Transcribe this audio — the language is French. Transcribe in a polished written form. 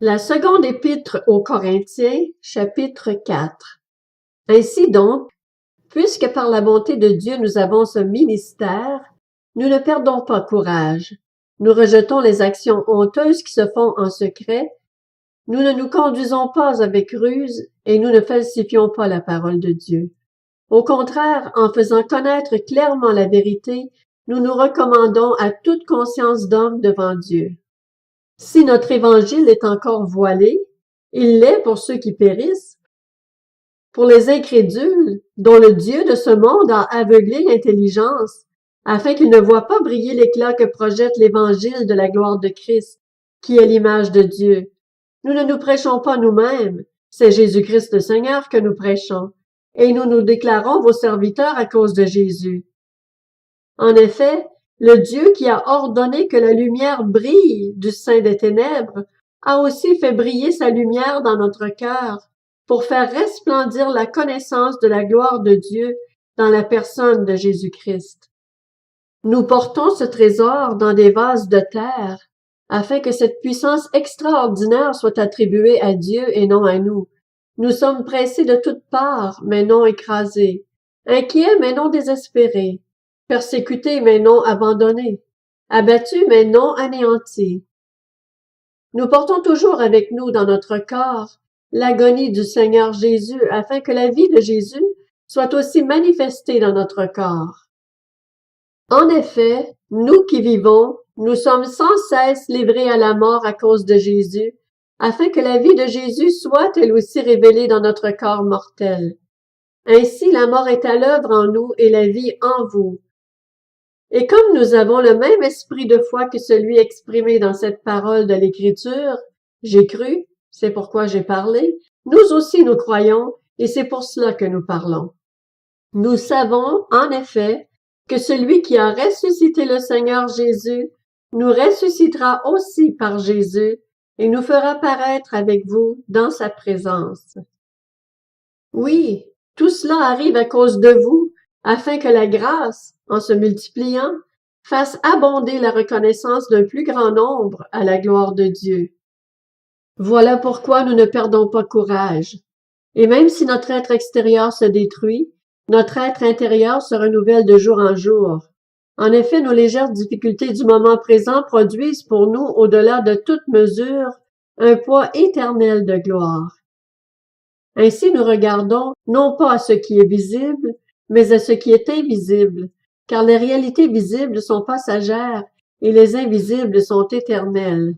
La seconde épître aux Corinthiens, chapitre 4. Ainsi donc, puisque par la bonté de Dieu nous avons ce ministère, nous ne perdons pas courage. Nous rejetons les actions honteuses qui se font en secret. Nous ne nous conduisons pas avec ruse et nous ne falsifions pas la parole de Dieu. Au contraire, en faisant connaître clairement la vérité, nous nous recommandons à toute conscience d'homme devant Dieu. Si notre évangile est encore voilé, il l'est pour ceux qui périssent, pour les incrédules, dont le Dieu de ce monde a aveuglé l'intelligence, afin qu'ils ne voient pas briller l'éclat que projette l'évangile de la gloire de Christ, qui est l'image de Dieu. Nous ne nous prêchons pas nous-mêmes, c'est Jésus-Christ le Seigneur que nous prêchons, et nous nous déclarons vos serviteurs à cause de Jésus. En effet, le Dieu qui a ordonné que la lumière brille du sein des ténèbres a aussi fait briller sa lumière dans notre cœur pour faire resplendir la connaissance de la gloire de Dieu dans la personne de Jésus-Christ. Nous portons ce trésor dans des vases de terre afin que cette puissance extraordinaire soit attribuée à Dieu et non à nous. Nous sommes pressés de toutes parts, mais non écrasés, inquiets, mais non désespérés, persécutés, mais non abandonnés, abattus, mais non anéantis. Nous portons toujours avec nous dans notre corps l'agonie du Seigneur Jésus afin que la vie de Jésus soit aussi manifestée dans notre corps. En effet, nous qui vivons, nous sommes sans cesse livrés à la mort à cause de Jésus, afin que la vie de Jésus soit elle aussi révélée dans notre corps mortel. Ainsi, la mort est à l'œuvre en nous et la vie en vous. Et comme nous avons le même esprit de foi que celui exprimé dans cette parole de l'Écriture, j'ai cru, c'est pourquoi j'ai parlé, nous aussi nous croyons, et c'est pour cela que nous parlons. Nous savons, en effet, que celui qui a ressuscité le Seigneur Jésus nous ressuscitera aussi par Jésus et nous fera paraître avec vous dans sa présence. Oui, tout cela arrive à cause de vous, afin que la grâce, en se multipliant, fasse abonder la reconnaissance d'un plus grand nombre à la gloire de Dieu. Voilà pourquoi nous ne perdons pas courage. Et même si notre être extérieur se détruit, notre être intérieur se renouvelle de jour en jour. En effet, nos légères difficultés du moment présent produisent pour nous, au-delà de toute mesure, un poids éternel de gloire. Ainsi nous regardons non pas à ce qui est visible, mais à ce qui est invisible, car les réalités visibles sont passagères et les invisibles sont éternelles.